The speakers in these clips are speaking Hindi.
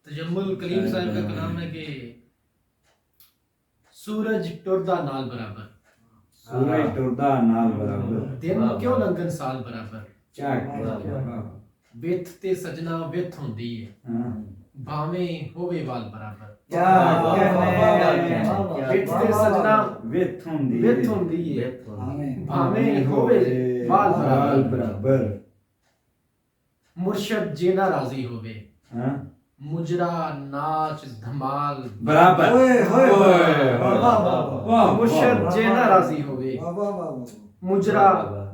तजम्मुल कलीम साहब का कलाम है कि सूरज टुरदा नाल बराबर, सूरज टुरदा नाल बराबर, दिन क्यों लंघन साल बराबर, क्या विथ ते सजना विथ होंदी है, भावें होवे वाल बराबर। क्या विथ ते सजना विथ होंदी है, भावें होवे वाल बराबर। मुर्शद जेना राजी होवे, मुजरा नाच धमाल बराबर। मुर्शद जेना राजी होवे, मुजरा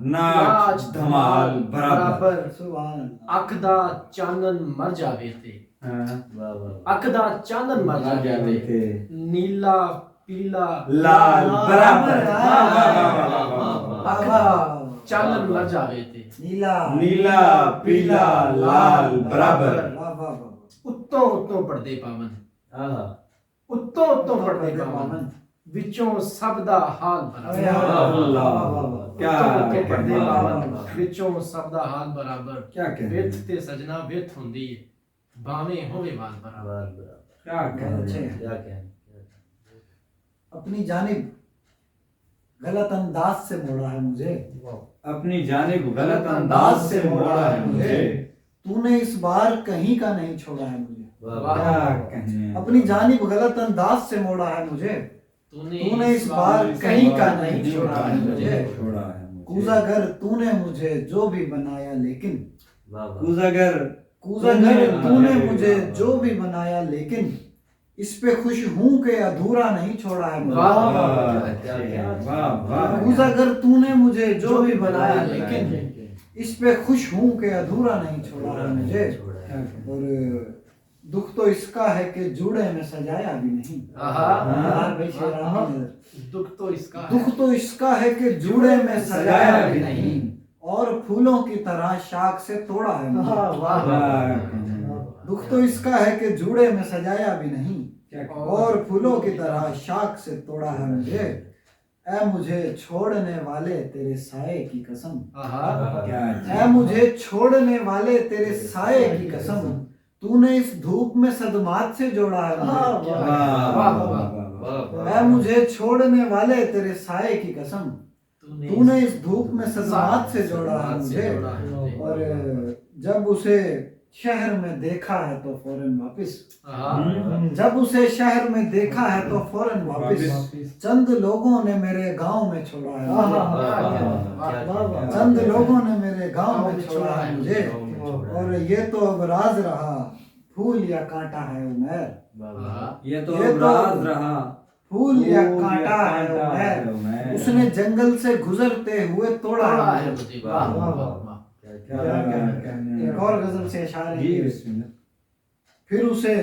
नाच धमाल बराबर। अख दा चानन मर जावे ते, अख दा चानन मर जावे ते, नीला पीला लाल बराबर। अख दा चानन मर जावे ते, नीला पीला लाल बराबर। उत्तों उत्तों पड़दे पावन, उत्तों उत्तों पड़दे पावन, विचों सब दा हाल बराबर। क्या पड़दे पावन, विचों सब दा हाल बराबर। क्या कहने विथ ते सजना विथ होंदी है, भावें होवे वाल बराबर। क्या कहने अपनी जानिब गलत अंदाज से मोड़ा है मुझे, अपनी जानिब गलत अंदाज से मोड़ा है मुझे, तूने इस बार कहीं का नहीं छोड़ा है मुझे। क्या कहने अपनी जानिब गलत अंदाज से मोड़ा है मुझे, तूने इस बार कहीं का नहीं छोड़ा है मुझे। कूज़ागर तूने मुझे जो भी बनाया लेकिन, कूज़ागर तूने मुझे जो भी बनाया लेकिन, इस पे खुश हूं कि अधूरा नहीं छोड़ा है मुझे। कूज़ागर तूने मुझे जो भी बनाया लेकिन, इस पे खुश हूं कि अधूरा नहीं छोड़ा है मुझे। और दुख तो इसका है कि जूड़े में सजाया भी नहीं। दुख तो इसका है कि जूड़े में सजाया भी नहीं, और फूलों की तरह शाख से तोड़ा है मुझे। दुख तो इसका है कि जूड़े में सजाया भी नहीं, और फूलों की तरह शाख से तोड़ा है मुझे। ऐ मुझे छोड़ने वाले तेरे साए की कसम, ऐ मुझे छोड़ने वाले तेरे साए की कसम, तूने इस धूप में सदमात से जोड़ा है मुझे। ऐ मुझे छोड़ने वाले तेरे साए की कसम, तूने इस धूप में सदमात से जोड़ा है मुझे। और जब उसे शहर में देखा है तो फौरन वापिस, जब उसे शहर में देखा है तो फौरन वापिस, चंद लोगों ने मेरे गांव में छोड़ा है, चंद लोगों ने मेरे गांव में छोड़ा है मुझे। और ये तो अब राज रहा फूल या कांटा है उमर, ये तो राज रहा फूल या कांटा है उमर, उसने जंगल से गुजरते हुए तोड़ा है मुझे। एक और गजल से इशारे की, फिर उसे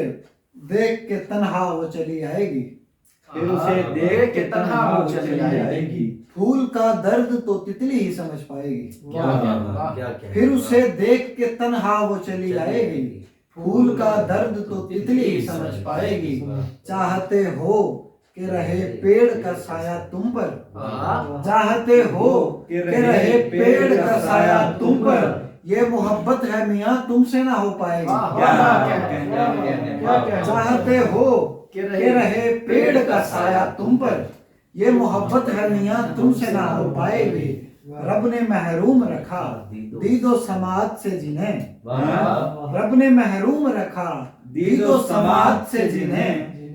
देख के तन्हा वो चली आएगी, फिर उसे देख के तन्हा वो चली आएगी, फूल का दर्द तो तितली ही समझ पाएगी। फिर उसे देख के तन्हा वो चली आएगी, फूल का दर्द तो तितली ही समझ पाएगी। चाहते हो कि रहे पेड़ का साया तुम पर, चाहते हो कि रहे पेड़ का साया तुम पर, ये मोहब्बत है मियाँ तुमसे ना हो पाएगी। चाहते हो कि रहे पेड़ का साया तुम पर, ये मोहब्बत है मियाँ तुमसे ना हो पाएगी। रब ने महरूम रखा दीदो समात से जिन्हें, रब ने महरूम रखा दीदो समात से जिन्हें,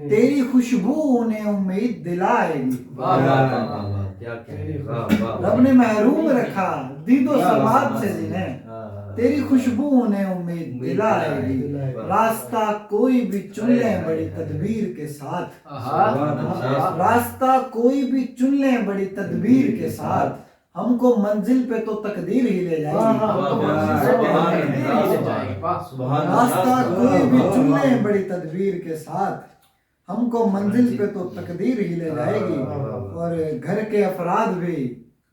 तेरी खुशबू उन्हें उम्मीद दिलाएगी। रब ने महरूम रखा दीदो समात से जिन्हें, तेरी खुशबू उन्हें उम्मीद दिलाएगी। रास्ता कोई भी चुन ले बड़ी तदबीर के साथ, रास्ता कोई भी चुन ले बड़ी तदबीर के साथ, हमको मंजिल पे तो तकदीर ही ले जाएगी। रास्ता कोई भी चुन ले बड़ी तदबीर के साथ, हमको मंजिल पे तो तकदीर ही ले जाएगी। और घर के अफराद भी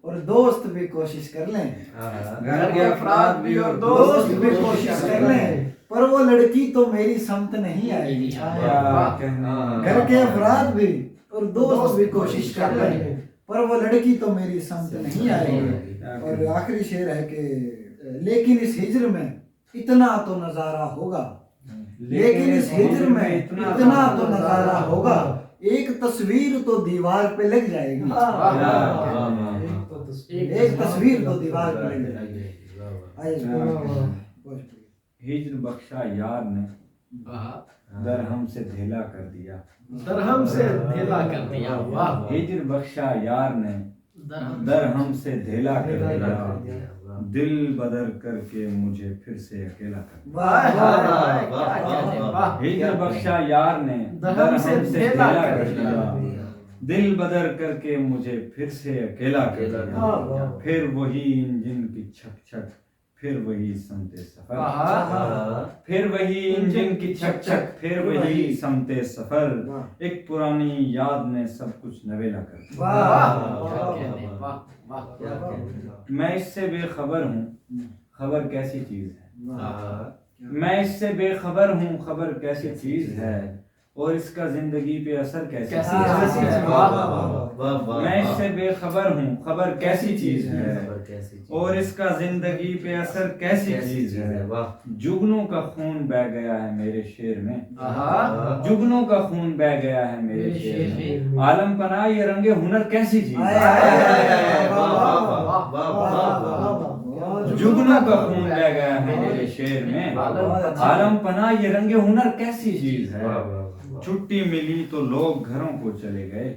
और दोस्त भी कोशिश कर लें, घर के अफराद भी और दोस्त भी कोशिश कर लें, पर वो लड़की तो मेरी समत नहीं आएगी। घर के अफराद भी और दोस्त भी कोशिश कर लें, पर वो लड़की तो मेरी समत नहीं आएगी। और आखिरी शेर है कि लेकिन इस हिज्र में इतना तो नजारा होगा, लेकिन इस हिज्र में इतना तो नजारा होगा, एक तस्वीर तो दीवार पे लग जाएगी। एक तस्वीर तो दीवार पे लग जाएगी। हिज्र बख्शा यार ने दरहम से धेला कर दिया, दरहम से धेला कर दिया। वाह, हिज्र बख्शा यार ने दरहम से धेला कर दिया, दिल बदर करके मुझे फिर से अकेला कर दिया। हिज्र बख्शा यार ने दरहम से धेला कर दिया, दिल बदर करके मुझे फिर से अकेला कर दिया। फिर वही इंजन की छक छक, फिर वही समते सफर, फिर वही इंजन की छक छक, फिर वही समते सफर, एक पुरानी याद ने सब कुछ नवेला कर दिया। मैं इससे बेखबर हूँ, खबर कैसी चीज है। मैं इससे बेखबर हूँ, खबर कैसी चीज है, और इसका जिंदगी पे असर कैसी चीज है। मैं इससे बेखबर हूँ, खबर कैसी चीज है, और इसका जिंदगी पे असर कैसी चीज है। जुगनों का खून बह गया है मेरे शेर में, जुगनों का खून बह गया है मेरे शेर में, आलम पना ये रंगे हुनर कैसी चीज है। जुगनों का खून बह गया है मेरे शेर में, आलम पना ये रंगे हुनर कैसी चीज है। छुट्टी मिली तो लोग घरों को चले गए,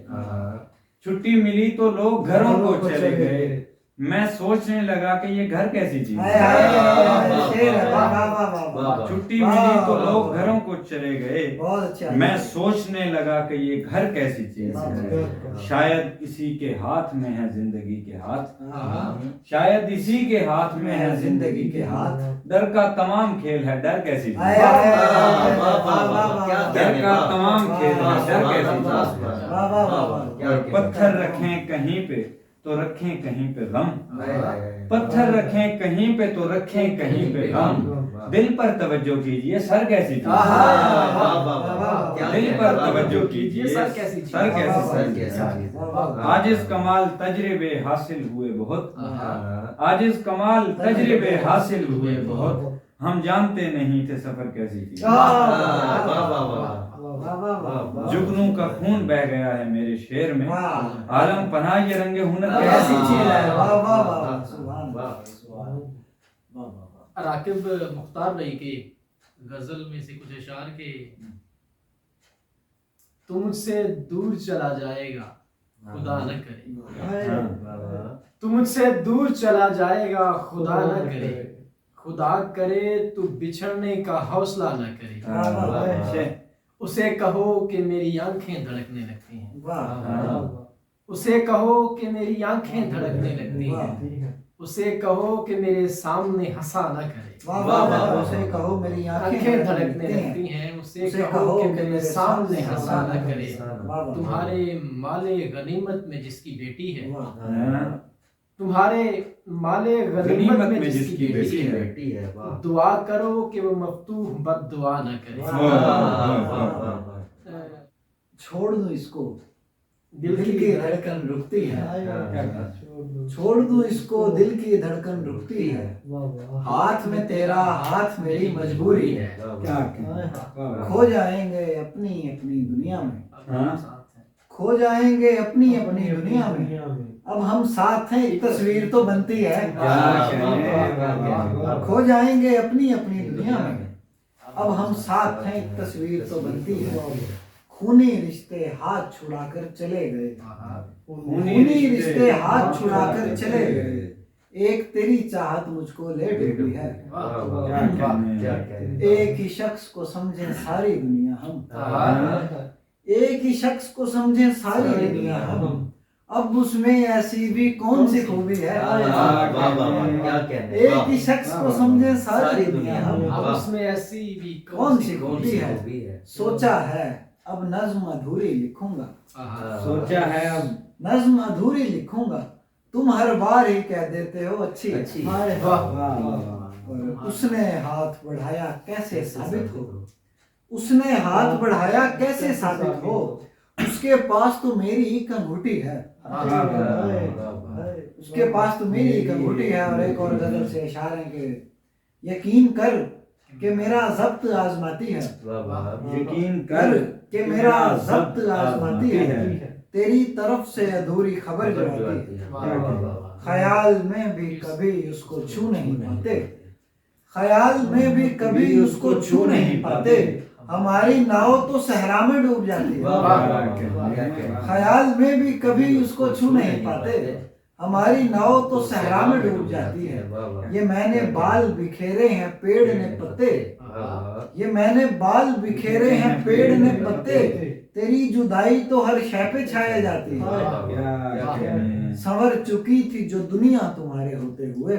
छुट्टी मिली तो लोग घरों को चले गए, मैं सोचने लगा कि ये घर कैसी चीज है। छुट्टी मिली तो लोग घरों को चले गए, मैं सोचने लगा कि ये घर कैसी चीज है। शायद इसी के हाथ में है जिंदगी के हाथ, शायद इसी के हाथ में है जिंदगी के हाथ, डर का तमाम खेल है डर कैसी चीज है। डर का तमाम खेल है डर कैसी चीज है। पत्थर रखें कहीं पे तो रखें कहीं पे गम, पत्थर रखें कहीं पे तो रखें कहीं पे गम, दिल पर तवज्जो कीजिए सर कैसी चीज, दिल पर तवज्जो कीजिए सर कैसी चीज। आजिज कमाल तजर्बे हासिल हुए बहुत, आजिज कमाल तजर्बे हासिल हुए बहुत, हम जानते नहीं थे सफर कैसी चीज। जुगनू का खून बह गया है मेरे शेर में, आलम पनाह ये रंगे हुनर कैसी चीज है। राकिब मुख्तार भाई की गजल में से कुछ अशार के, तू मुझसे दूर चला जाएगा खुदा न करे, तू मुझसे दूर चला जाएगा खुदा न करे, खुदा करे तू बिछड़ने का हौसला न करे। उसे कहो कि मेरी आंखें धड़कने लगती हैं, उसे कहो कि मेरी आंखें धड़कने लगती हैं, उसे कहो कि मेरे सामने हंसा न करे। उसे कहो मेरी आंखें धड़कने लगती हैं, उसे कहो कि मेरे सामने हंसा न करे। तुम्हारे माले गनीमत में जिसकी बेटी है, तुम्हारे माले गनीमत में जिसकी बेटी है, दुआ करो कि वो मफ्तूह बद दुआ न करे। छोड़ दो इसको दिल की धड़कन रुकती है, छोड़ दो इसको दिल की धड़कन रुकती है, हाथ में तेरा हाथ मेरी मजबूरी है, खो जाएंगे अपनी अपनी दुनिया में, खो जाएंगे अपनी अपनी दुनिया में, अब हम साथ हैं एक तस्वीर तो बनती है। खो जाएंगे अपनी अपनी दुनिया में, अब हम साथ हैं एक तस्वीर तो बनती है। खूनी रिश्ते हाथ छुड़ाकर चले गए, खूनी रिश्ते हाथ छुड़ाकर चले गए, एक तेरी चाहत मुझको ले डूबी है। एक ही शख्स को समझे सारी दुनिया हम, एक ही शख्स को समझे सारी दुनिया हम, अब उसमें ऐसी भी कौन सी खूबी है। एक ही शख्स को समझे सारी दुनिया हम, अब उसमें ऐसी भी कौन सी खूबी है। सोचा है अब नज्म अधूरी लिखूंगा, सोचा है अब नज्म अधूरी लिखूंगा, तुम हर बार ही कह देते हो अच्छी। उसने हाथ बढ़ाया कैसे साबित हो, उसने हाथ बढ़ाया कैसे साबित हो, उसके पास तो मेरी एक अंगूठी है, उसके पास तो मेरी एक अंगूठी है। और एक और गजल से इशारे के, यकीन कर कि मेरा जब्त आजमाती है, यकीन कर कि मेरा जब्त आजमाती है, तेरी तरफ से अधूरी खबर जो आती है। ख्याल में भी कभी उसको छू नहीं पाते, ख्याल में भी कभी उसको छू नहीं पाते, हमारी नाव तो सहरा में डूब जाती है। ख्याल में भी कभी उसको छू नहीं पाते, हमारी नाव तो सहरा में डूब जाती है। ये मैंने बाल बिखेरे हैं पेड़ ने पत्ते, ये मैंने बाल बिखेरे हैं पेड़ ने पत्ते, तेरी जुदाई तो हर शय पे छाया जाती है। संवर चुकी थी जो दुनिया तुम्हारे होते हुए,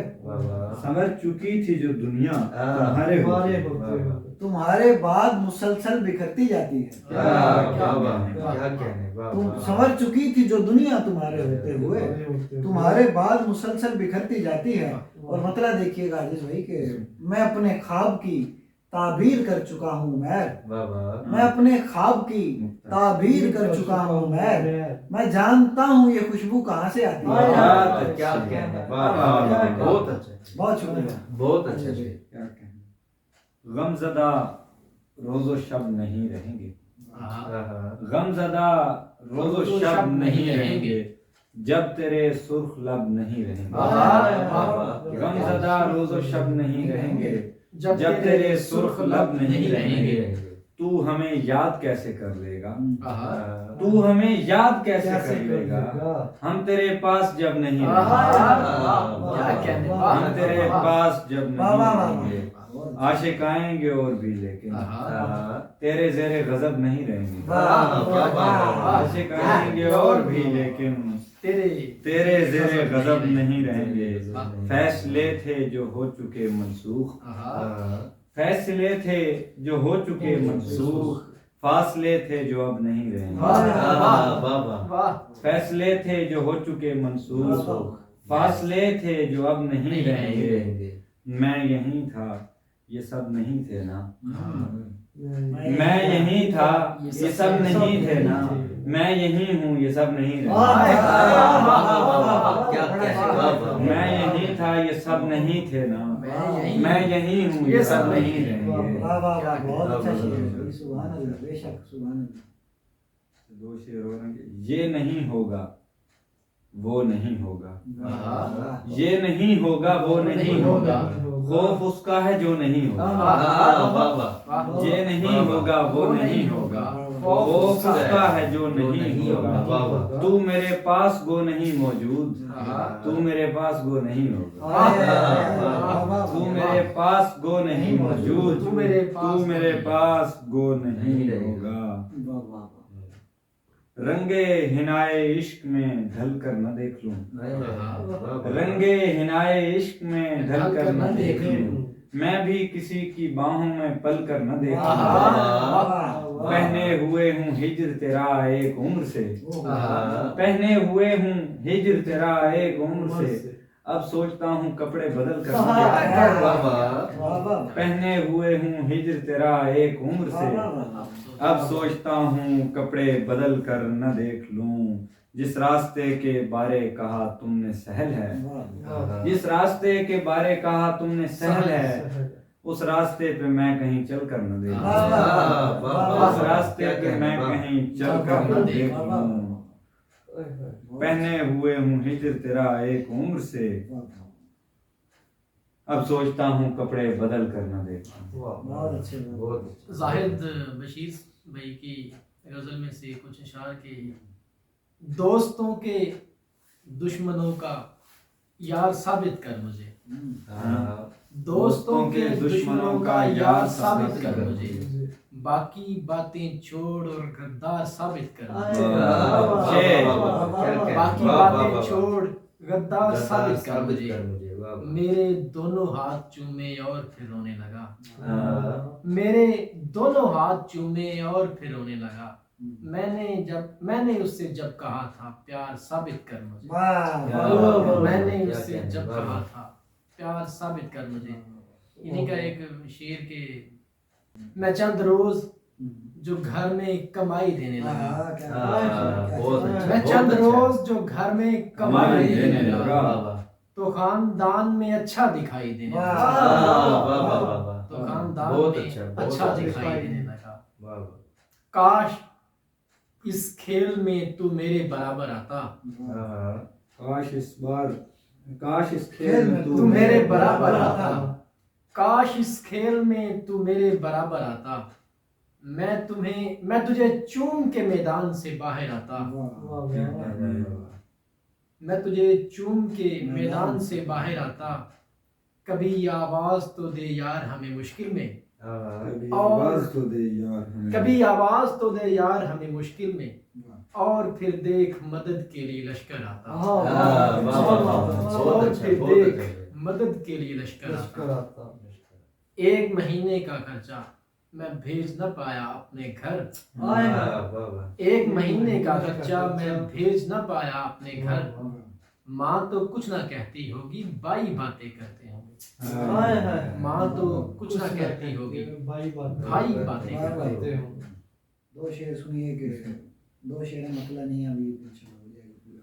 संवर चुकी थी जो दुनिया तुम्हारे होते हुए, तुम्हारे बाद मुसलसल बिखरती जाती है। तुम संवर चुकी थी जो दुनिया तुम्हारे होते हुए, तुम्हारे बाद मुसलसल बिखरती जाती है। और मतलब देखिएगा आजीज भाई कि मैं अपने ख्वाब की ताबीर कर चुका हूँ मैं अपने ख्वाब की ताबीर कर चुका हूँ मैं जानता हूँ ये खुशबू कहाँ से आती है। क्या कहना, बहुत अच्छा, बहुत शुक्रिया, बहुत अच्छा। क्या कहना। गमज़दा रोज़ो शब नहीं रहेंगे, गमज़दा रोज़ो शब नहीं रहेंगे, जब तेरे सुर्ख लब नहीं रहेंगे। गमज़दा रोज़ो शब नहीं रहेंगे, जब तेरे सुर्ख लब नहीं रहेंगे। तू हमें याद कैसे कर लेगा, तू हमें याद कैसे कर लेगा, हम तेरे पास जब नहीं रहेंगे, हम तेरे पास जब नहीं रहेंगे। आशिक आएंगे और भी लेकिन तेरे ज़ेरे गजब नहीं रहेंगे। आशिक आएंगे और भी लेकिन तेरे ज़ेरे गजब नहीं रहेंगे। फैसले थे जो हो चुके मनसूख, फैसले थे जो हो चुके मनसूख, फासले थे जो अब नहीं रहेंगे। फैसले थे जो हो चुके मनसूख, फासले थे जो अब नहीं रहेंगे। मैं यहीं था ये सब नहीं थे ना, मैं यहीं था ये सब नहीं थे ना, मैं यहीं हूँ ये सब नहीं रहे। मैं यहीं था ये सब नहीं थे ना, मैं यहीं हूँ ये सब नहीं रहेंगे। बहुत अच्छा शेर, सुभान अल्लाह, बेशक सुभान अल्लाह। दो शेर हो रहे हैं। ये नहीं होगा वो नहीं होगा, ये नहीं होगा वो नहीं होगा, खौफ उसका है जो नहीं होगा। ये नहीं होगा वो नहीं होगा, खौफ उसका है जो नहीं होगा। तू मेरे पास गो नहीं मौजूद, तू मेरे पास गो नहीं होगा। तू मेरे पास गो नहीं मौजूद, तू मेरे पास गो नहीं होगा। रंगे हिनाए इश्क में ढल कर न देख लूं, रंगे हिनाए इश्क में ढल कर न देख लूं, मैं भी किसी की बाहों में पल कर न देख लूं। पहने हुए हूँ हिज्र तेरा एक उम्र से, पहने हुए हूँ हिज्र तेरा एक उम्र से, अब सोचता हूँ कपड़े बदल कर न देख लूं। पहने हुए हूँ हिज्र तेरा एक उम्र से, अब सोचता हूँ कपड़े बदल कर न देख लूं। जिस रास्ते के बारे कहा तुमने सहल है, जिस रास्ते के बारे कहा तुमने सहल है, उस रास्ते पे मैं कहीं चल कर न देखूं। उस रास्ते पे मैं कहीं चल कर न देखूं। पहने हुए हूँ हिज्र तेरा एक उम्र से, अब सोचता हूँ कपड़े बदल कर न देखूं। जाहिद बशीर भाई की गजल में से कुछ इशार के दोस्तों के दुश्मनों का यार साबित कर मुझे, दोस्तों के दुश्मनों का यार साबित कर मुझे, बाकी बातें छोड़ और गद्दार साबित कर मुझे, बाकी बातें छोड़ गद्दार साबित कर मुझे। मेरे दोनों हाथ चूमे और फिर रोने लगा, मेरे दोनों हाथ चूमे और फिर रोने लगा। मैंने उससे जब कहा था प्यार साबित कर मुझे, मैंने उससे जब कहा था प्यार साबित कर मुझे। इन्हीं का एक शेर के मैं चंद रोज जो घर में कमाई देने लगा, मैं चंद रोज जो घर में कमाई देने लगा, तो खानदान में अच्छा दिखाई देने लगा, तो खानदान अंदाज बहुत में अच्छा, बहुत अच्छा अच्छा। दिखाई देने लगा। वाह वाह काश इस खेल में तू मेरे बराबर आता, हाँ काश इस खेल में तू मेरे बराबर आता, काश इस खेल में तू मेरे बराबर आता, मैं तुझे चूम के मैदान से बाहर आता, मैं तुझे चूम के मैदान से बाहर आता, कभी आवाज तो दे यार हमें मुश्किल में, आवाज तो दे यार हमें। कभी आवाज तो दे यार हमें मुश्किल में, और फिर देख मदद के लिए लश्कर आता, और फिर देख मदद के लिए लश्कर आता। एक महीने का खर्चा मैं भेज न पाया अपने घर, एक महीने का खर्चा मैं भेज न पाया अपने घर, माँ तो कुछ ना कहती होगी, बाई बातें करते होंगे, माँ तो कुछ ना कहती होगी, भाई बातें करते होंगे। दो शेर सुनिए कि दो शेर मतलब नहीं, अभी कुछ हो जाएगा पूरा।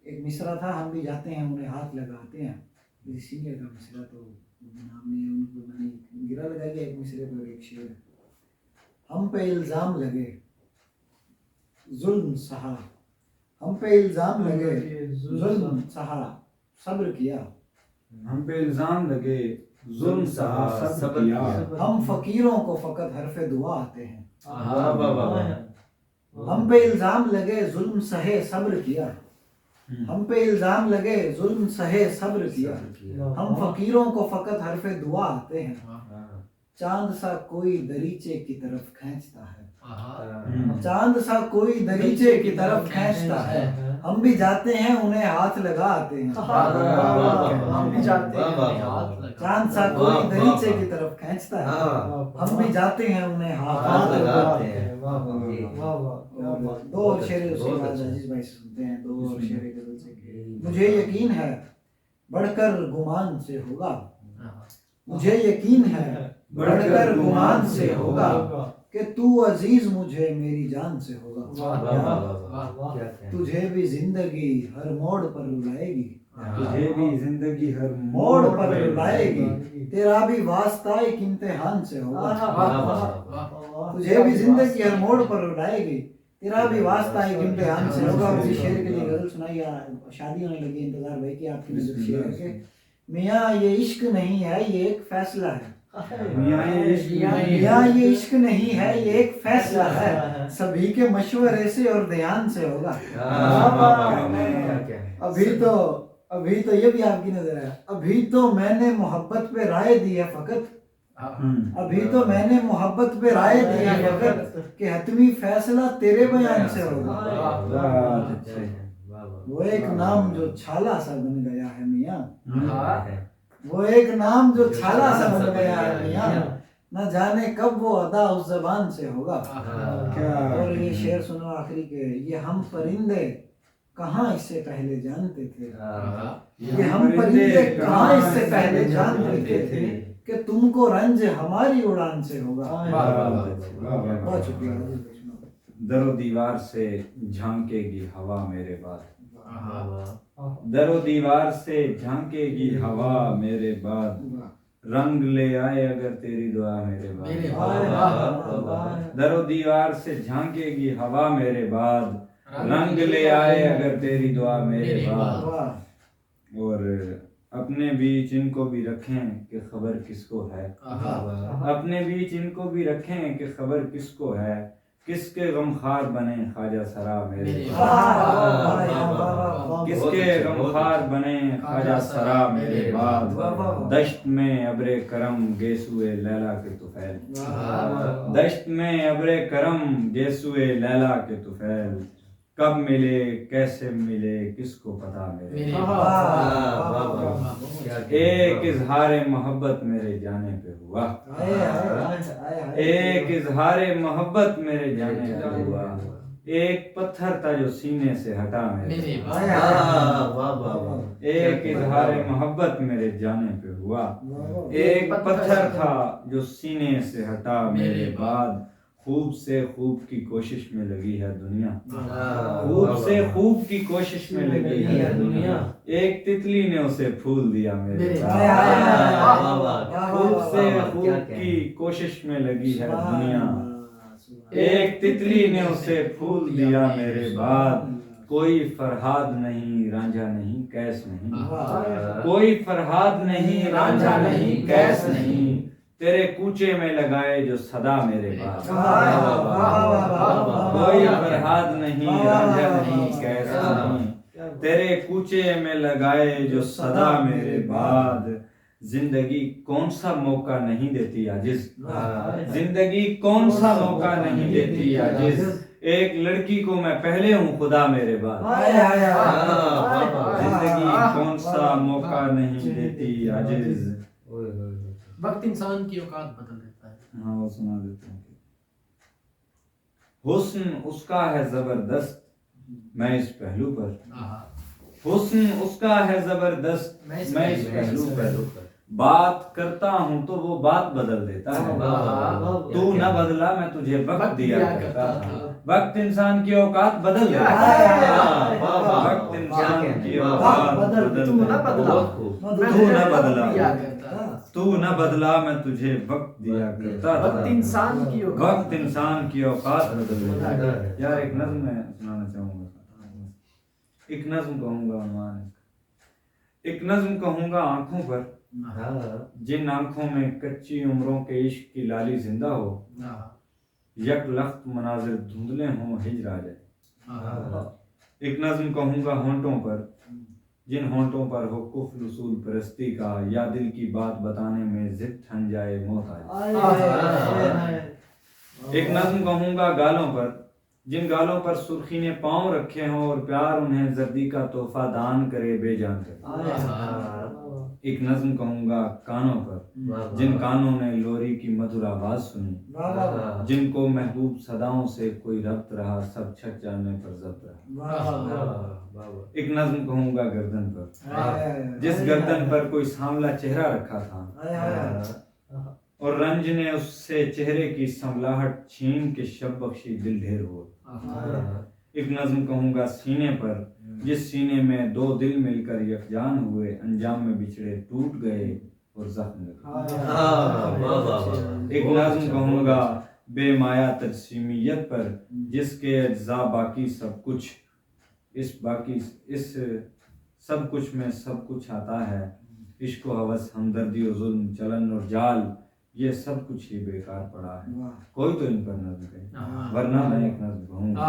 एक मिसरा था, हम भी जाते हैं उन्हें हाथ लगाते हैं, किसी सीनियर का मिसरा, तो नाम नहीं है, उनको मैंने गिरा लगा के एक मिसरे पर एक शेर, हम पे इल्जाम लगे जुल्म सहा, हम पे इल्जाम लगे जुल्म सहा, सब्र किया, हम पे इल्जाम लगे जुल्म सहा, सब्र किया, हम फकीरों को फकत हरफे दुआ आते हैं, वाह वाह वाह हम पे इल्जाम लगे जुल्म सहे सब्र किया, हम पे इल्जाम लगे जुल्म सहे सब्र किया, हम फकीरों को फकत हरफे दुआ आते हैं, चांद सा कोई दरीचे की तरफ खींचता है, चांद सा कोई दरीचे की तरफ खींचता है, हम भी जाते हैं उन्हें हाथ लगा आते हैं, हम भी जाते हैं उन्हें हाथ लगा, चांद सा कोई दरीचे की तरफ खींचता है, हम भी जाते हैं उन्हें हाथ लगाते हैं। दो शेर उसी बाद अजीज भाई से सुनते हैं, दो और शेर के दूसरे के। मुझे यकीन है बढ़कर गुमान से होगा, मुझे यकीन है बढ़कर गुमान से होगा, कि तू अजीज मुझे मेरी जान से होगा, तुझे भी जिंदगी हर मोड़ पर रुलाएगी, तुझे भी जिंदगी हर मोड़ पर रुलाएगी, तेरा भी वास्ता एक इम्तिहान से होगा, तुझे भी जिंदगी हर मोड़ पर रुलाएगी, तेरा भी वास्ता एक इम्तिहान से होगा। उसी शेर के लिए गजल सुनाई, शादी होने लगी, इंतजार भाई की आपकी नजर शेर के, मियाँ ये इश्क नहीं है ये एक फैसला है, मियाँ ये इश्क नहीं है ये एक फैसला है, सभी के मशवरे से और ध्यान से होगा। अभी तो ये भी आपकी नजर है, अभी तो मैंने मोहब्बत पे राय दी है फकत, अभी तो मैंने मोहब्बत पे राय दी है फकत, कि हतमी फैसला तेरे बयान से होगा। वो एक नाम जो छाला सा बन गया है मियाँ, वो एक नाम जो छाला सा बन गया है मियाँ, न जाने कब वो अदा उस जबान से होगा। और ये शेर सुनो आखिरी के, ये हम परिंदे कहाँ इससे पहले जानते थे, ये हम परिंदे कहाँ इससे पहले जानते थे, कि तुमको रंज हमारी उड़ान से होगा। बहुत शुक्रिया। दरो दीवार से झांकेगी हवा मेरे बाद, दरो दीवार से झांकेगी हवा मेरे बाद, रंग ले आए अगर तेरी दुआ मेरे बाद, दरो दीवार से झांकेगी हवा मेरे बाद, रंग ले आए अगर तेरी दुआ मेरे बाद। और अपने बीच इनको भी रखें कि खबर किसको है, अपने बीच इनको भी रखें कि खबर किसको है, किसके गमखार बने ख्वाजा सरा मेरे बाद, किसके गमखार बने ख्वाजा सरा मेरे बाद, दश्त में अब्रे करम गेसुए लैला के तुफैल, दश्त में अब्रे करम गेसुए लैला के तुफैल, कब मिले कैसे मिले किसको पता मेरे, एक इजहार मोहब्बत मेरे जाने पे हुआ, एक इजहार मोहब्बत मेरे जाने पे हुआ, एक पत्थर था जो सीने से हटा मेरे, एक इजहार मोहब्बत मेरे जाने पे हुआ, एक पत्थर था जो सीने से हटा मेरे बाद, खूब से खूब की कोशिश में लगी है दुनिया, वाह, खूब वाह, से वाह। खूब की कोशिश में लगी है दुनिया, एक तितली ने उसे फूल दिया मेरे मेरे पास। वाह, वाह, खूब से वाह, खूब क्या कहना। की कोशिश में लगी है दुनिया, एक तितली ने उसे फूल दिया मेरे बाद। कोई फरहाद नहीं, रांझा नहीं, कैस नहीं, कोई फरहाद नहीं, रांझा नहीं, कैस नहीं, तेरे कूचे में लगाए जो सदा मेरे पास। कोई फरहाद नहीं, रांझा नहीं, कैस नहीं, तेरे कूचे में लगाए जो सदा मेरे बाद। जिंदगी कौन सा मौका नहीं देती आजिज, जिंदगी कौन सा मौका नहीं देती आजिज, एक लड़की को मैं पहले हूँ खुदा मेरे बाद। जिंदगी कौन सा मौका नहीं देती आजिज। वक्त इंसान की औकात बदल देता है। हाँ वो सुना देता हूँ। हुस्न उसका है जबरदस्त, मैं इस पहलू पर, हुस्न उसका है जबरदस्त, मैं इस पहलू पर, बात करता हूँ तो वो बात बदल देता है। तू न बदला मैं तुझे वक्त दिया करता था। वक्त इंसान की औकात बदल देता है। वक्त इंसान की औकात बदल तू न बदला, तू न बदला, दिया करता था। तू न बदला मैं तुझे वक्त दिया करता था। वक्त इंसान की औकात, वक्त इंसान की औकात बदल देता है। यार एक नज्म मैं सुनाना चाहूंगा, एक नज्म कहूंगा अरमान, एक नज्म कहूंगा आंखों पर, जिन आंखों में कच्ची उम्रों के इश्क की लाली जिंदा हो, यक लख्त मनाजिर धुंधले हों हिजर आ जाए। एक नज्म कहूंगा होंठों पर, जिन होंठों पर हो कुफ्र उसूल परस्ती का, या दिल की बात बताने में जिद ठन जाए मौत आ जाए। एक नज्म कहूंगा गालों पर, जिन गालों पर सुर्खी ने पांव रखे हों और प्यार उन्हें जर्दी का तोहफा दान करे बेजान करे। एक नज्म कहूंगा कानों पर, जिन कानों ने लोरी की मधुर आवाज सुनी, जिनको महबूब सदाओं से कोई रब्त रहा, सब छक जाने पर जब्त रहा। एक नज्म कहूंगा गर्दन पर, जिस गर्दन पर कोई सांवला चेहरा रखा था और रंज ने उससे चेहरे की संवलाहट छीन के शब बख्शी दिल ढेर हो। एक नज्म कहूंगा सीने पर, जिस सीने में दो दिल मिलकर यकजान हुए, अंजाम में बिछड़े टूट गए और जख्म लगे। एक नज्म कहूंगा बेमाया तजसीमियत पर, जिसके अज्जा बाकी सब कुछ, इस सब कुछ में सब कुछ आता है, इश्क व हवस हमदर्दी और जुल्म चलन और जाल, ये सब कुछ ही बेकार पड़ा है। कोई तो इन पर नज्म कहे, वरना मैं एक नज्म कहूंगा।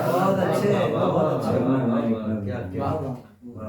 बहुत अच्छे, बहुत अच्छे। वरना मैं एक नज्म कहूंगा।